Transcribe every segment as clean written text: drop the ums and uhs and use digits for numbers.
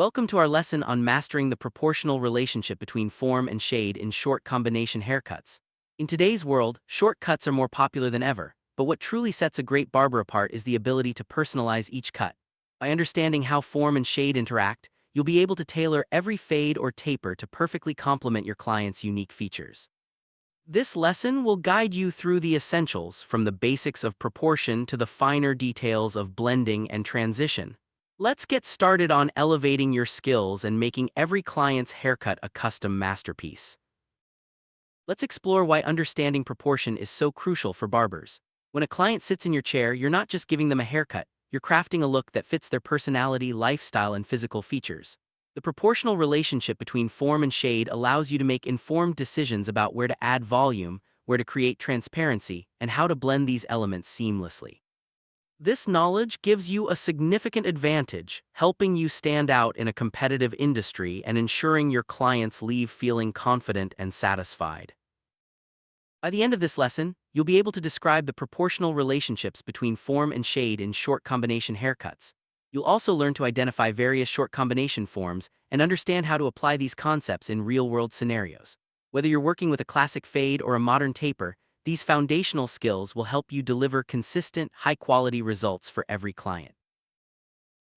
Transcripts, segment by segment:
Welcome to our lesson on mastering the proportional relationship between form and shade in short combination haircuts. In today's world, short cuts are more popular than ever, but what truly sets a great barber apart is the ability to personalize each cut. By understanding how form and shade interact, you'll be able to tailor every fade or taper to perfectly complement your client's unique features. This lesson will guide you through the essentials, from the basics of proportion to the finer details of blending and transition. Let's get started on elevating your skills and making every client's haircut a custom masterpiece. Let's explore why understanding proportion is so crucial for barbers. When a client sits in your chair, you're not just giving them a haircut, you're crafting a look that fits their personality, lifestyle, and physical features. The proportional relationship between form and shade allows you to make informed decisions about where to add volume, where to create transparency, and how to blend these elements seamlessly. This knowledge gives you a significant advantage, helping you stand out in a competitive industry and ensuring your clients leave feeling confident and satisfied. By the end of this lesson, you'll be able to describe the proportional relationships between form and shade in short combination haircuts. You'll also learn to identify various short combination forms and understand how to apply these concepts in real-world scenarios. Whether you're working with a classic fade or a modern taper, these foundational skills will help you deliver consistent, high-quality results for every client.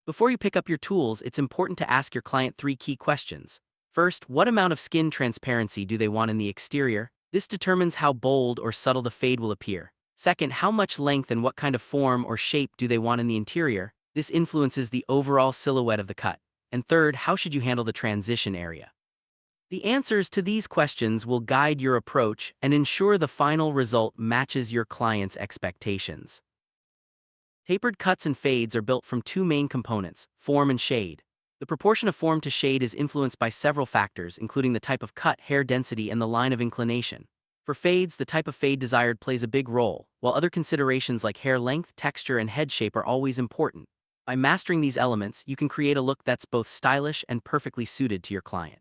Before you pick up your tools, it's important to ask your client three key questions. First, what amount of skin transparency do they want in the exterior? This determines how bold or subtle the fade will appear. Second, how much length and what kind of form or shape do they want in the interior? This influences the overall silhouette of the cut. And third, how should you handle the transition area? The answers to these questions will guide your approach and ensure the final result matches your client's expectations. Tapered cuts and fades are built from two main components, form and shade. The proportion of form to shade is influenced by several factors, including the type of cut, hair density, and the line of inclination. For fades, the type of fade desired plays a big role, while other considerations like hair length, texture, and head shape are always important. By mastering these elements, you can create a look that's both stylish and perfectly suited to your client.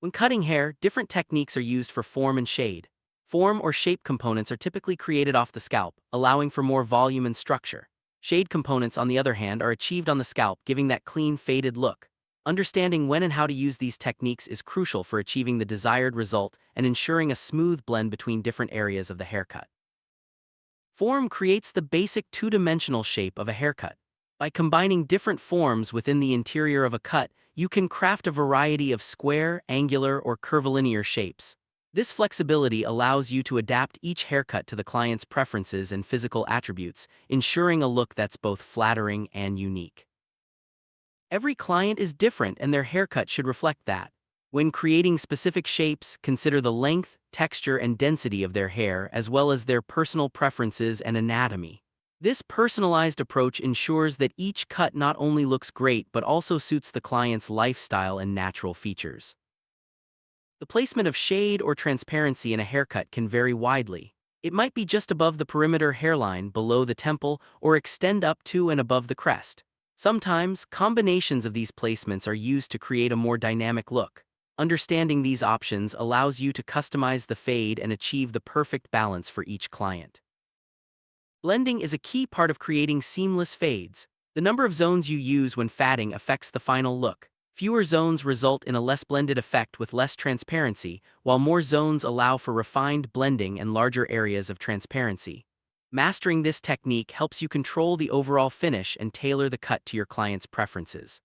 When cutting hair, different techniques are used for form and shade. Form or shape components are typically created off the scalp, allowing for more volume and structure. Shade components, on the other hand, are achieved on the scalp, giving that clean, faded look. Understanding when and how to use these techniques is crucial for achieving the desired result and ensuring a smooth blend between different areas of the haircut. Form creates the basic two-dimensional shape of a haircut. By combining different forms within the interior of a cut, you can craft a variety of square, angular, or curvilinear shapes. This flexibility allows you to adapt each haircut to the client's preferences and physical attributes, ensuring a look that's both flattering and unique. Every client is different, and their haircut should reflect that. When creating specific shapes, consider the length, texture, and density of their hair, as well as their personal preferences and anatomy. This personalized approach ensures that each cut not only looks great but also suits the client's lifestyle and natural features. The placement of shade or transparency in a haircut can vary widely. It might be just above the perimeter hairline, below the temple, or extend up to and above the crest. Sometimes, combinations of these placements are used to create a more dynamic look. Understanding these options allows you to customize the fade and achieve the perfect balance for each client. Blending is a key part of creating seamless fades. The number of zones you use when fading affects the final look. Fewer zones result in a less blended effect with less transparency, while more zones allow for refined blending and larger areas of transparency. Mastering this technique helps you control the overall finish and tailor the cut to your client's preferences.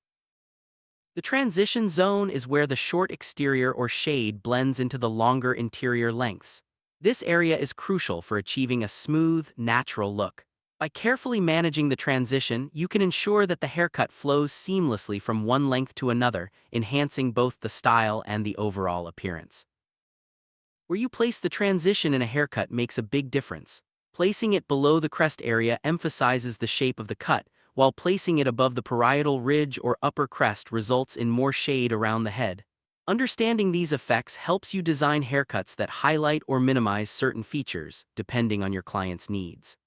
The transition zone is where the short exterior or shade blends into the longer interior lengths. This area is crucial for achieving a smooth, natural look. By carefully managing the transition, you can ensure that the haircut flows seamlessly from one length to another, enhancing both the style and the overall appearance. Where you place the transition in a haircut makes a big difference. Placing it below the crest area emphasizes the shape of the cut, while placing it above the parietal ridge or upper crest results in more shade around the head. Understanding these effects helps you design haircuts that highlight or minimize certain features, depending on your client's needs.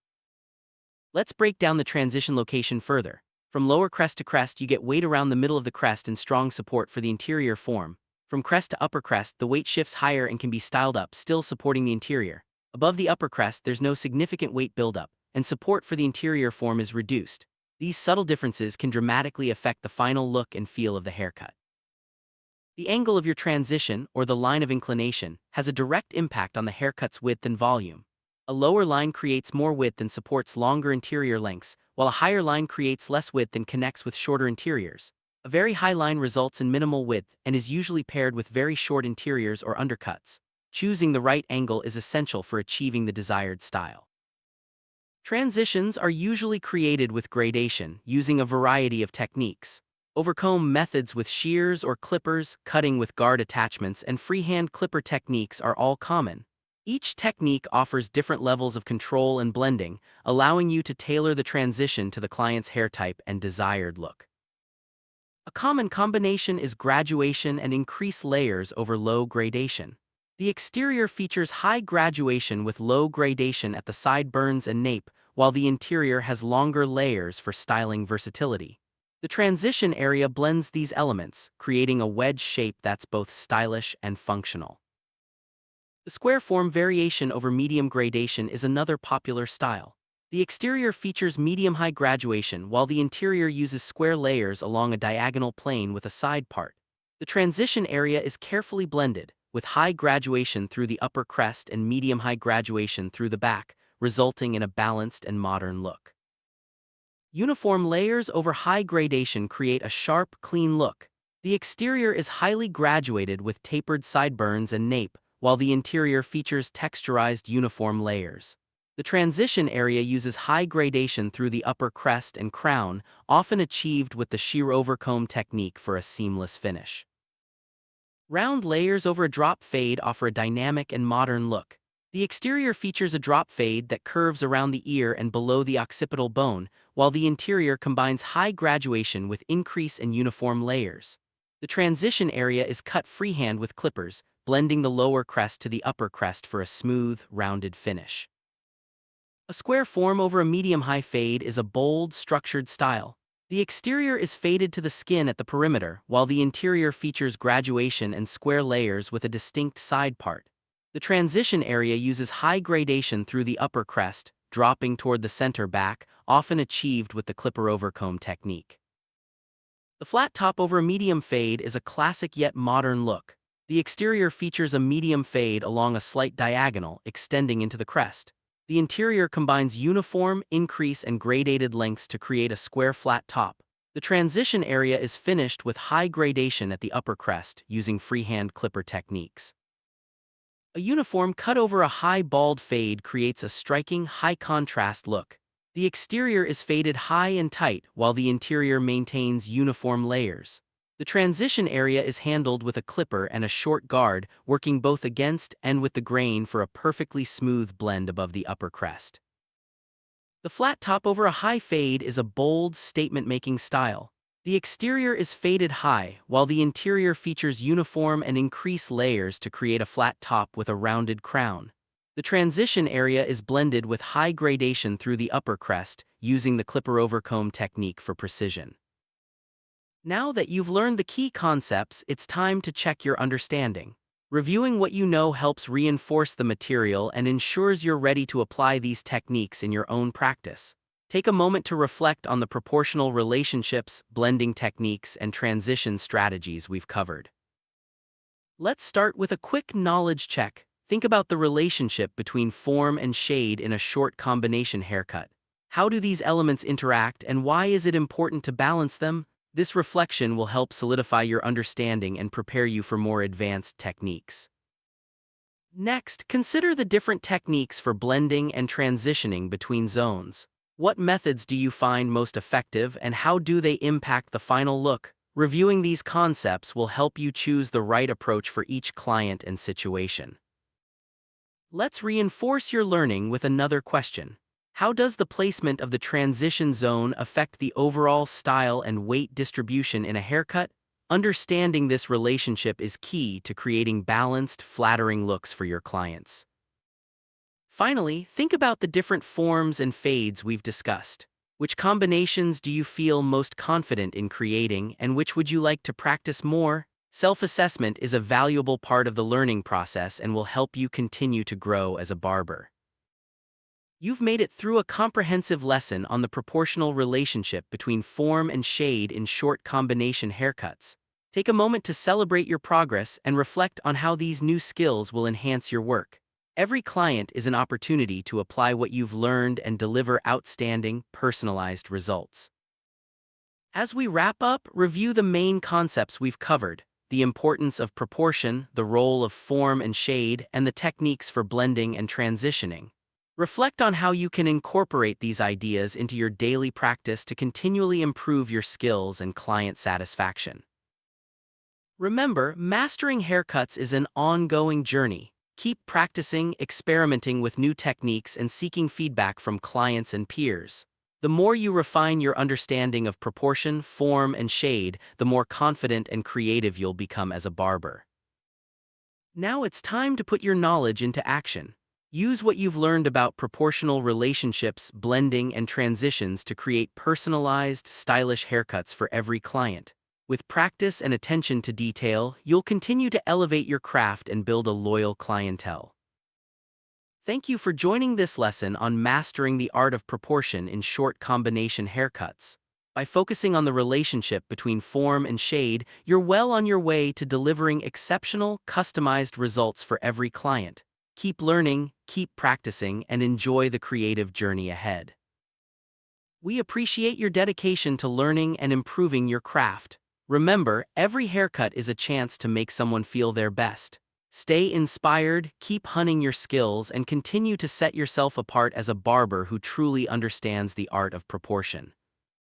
Let's break down the transition location further. From lower crest to crest, you get weight around the middle of the crest and strong support for the interior form. From crest to upper crest, the weight shifts higher and can be styled up, still supporting the interior. Above the upper crest, there's no significant weight buildup, and support for the interior form is reduced. These subtle differences can dramatically affect the final look and feel of the haircut. The angle of your transition, or the line of inclination, has a direct impact on the haircut's width and volume. A lower line creates more width and supports longer interior lengths, while a higher line creates less width and connects with shorter interiors. A very high line results in minimal width and is usually paired with very short interiors or undercuts. Choosing the right angle is essential for achieving the desired style. Transitions are usually created with gradation, using a variety of techniques. Overcomb methods with shears or clippers, cutting with guard attachments, and freehand clipper techniques are all common. Each technique offers different levels of control and blending, allowing you to tailor the transition to the client's hair type and desired look. A common combination is graduation and increased layers over low gradation. The exterior features high graduation with low gradation at the sideburns and nape, while the interior has longer layers for styling versatility. The transition area blends these elements, creating a wedge shape that's both stylish and functional. The square form variation over medium gradation is another popular style. The exterior features medium-high graduation while the interior uses square layers along a diagonal plane with a side part. The transition area is carefully blended, with high graduation through the upper crest and medium-high graduation through the back, resulting in a balanced and modern look. Uniform layers over high gradation create a sharp, clean look. The exterior is highly graduated with tapered sideburns and nape, while the interior features texturized uniform layers. The transition area uses high gradation through the upper crest and crown, often achieved with the shear overcomb technique for a seamless finish. Round layers over a drop fade offer a dynamic and modern look. The exterior features a drop fade that curves around the ear and below the occipital bone, while the interior combines high graduation with increase and uniform layers. The transition area is cut freehand with clippers, blending the lower crest to the upper crest for a smooth, rounded finish. A square form over a medium-high fade is a bold, structured style. The exterior is faded to the skin at the perimeter, while the interior features graduation and square layers with a distinct side part. The transition area uses high gradation through the upper crest, dropping toward the center back, often achieved with the clipper overcomb technique. The flat top over a medium fade is a classic yet modern look. The exterior features a medium fade along a slight diagonal, extending into the crest. The interior combines uniform, increase, and gradated lengths to create a square flat top. The transition area is finished with high gradation at the upper crest, using freehand clipper techniques. A uniform cut over a high bald fade creates a striking, high-contrast look. The exterior is faded high and tight, while the interior maintains uniform layers. The transition area is handled with a clipper and a short guard, working both against and with the grain for a perfectly smooth blend above the upper crest. The flat top over a high fade is a bold, statement-making style. The exterior is faded high, while the interior features uniform and increased layers to create a flat top with a rounded crown. The transition area is blended with high gradation through the upper crest, using the clipper overcomb technique for precision. Now that you've learned the key concepts, it's time to check your understanding. Reviewing what you know helps reinforce the material and ensures you're ready to apply these techniques in your own practice. Take a moment to reflect on the proportional relationships, blending techniques, and transition strategies we've covered. Let's start with a quick knowledge check. Think about the relationship between form and shade in a short combination haircut. How do these elements interact, and why is it important to balance them? This reflection will help solidify your understanding and prepare you for more advanced techniques. Next, consider the different techniques for blending and transitioning between zones. What methods do you find most effective, and how do they impact the final look? Reviewing these concepts will help you choose the right approach for each client and situation. Let's reinforce your learning with another question. How does the placement of the transition zone affect the overall style and weight distribution in a haircut? Understanding this relationship is key to creating balanced, flattering looks for your clients. Finally, think about the different forms and fades we've discussed. Which combinations do you feel most confident in creating, and which would you like to practice more? Self-assessment is a valuable part of the learning process and will help you continue to grow as a barber. You've made it through a comprehensive lesson on the proportional relationship between form and shade in short combination haircuts. Take a moment to celebrate your progress and reflect on how these new skills will enhance your work. Every client is an opportunity to apply what you've learned and deliver outstanding, personalized results. As we wrap up, review the main concepts we've covered: the importance of proportion, the role of form and shade, and the techniques for blending and transitioning. Reflect on how you can incorporate these ideas into your daily practice to continually improve your skills and client satisfaction. Remember, mastering haircuts is an ongoing journey. Keep practicing, experimenting with new techniques, and seeking feedback from clients and peers. The more you refine your understanding of proportion, form, and shade, the more confident and creative you'll become as a barber. Now it's time to put your knowledge into action. Use what you've learned about proportional relationships, blending, and transitions to create personalized, stylish haircuts for every client. With practice and attention to detail, you'll continue to elevate your craft and build a loyal clientele. Thank you for joining this lesson on mastering the art of proportion in short combination haircuts. By focusing on the relationship between form and shade, you're well on your way to delivering exceptional, customized results for every client. Keep learning, keep practicing, and enjoy the creative journey ahead. We appreciate your dedication to learning and improving your craft. Remember, every haircut is a chance to make someone feel their best. Stay inspired, keep honing your skills, and continue to set yourself apart as a barber who truly understands the art of proportion.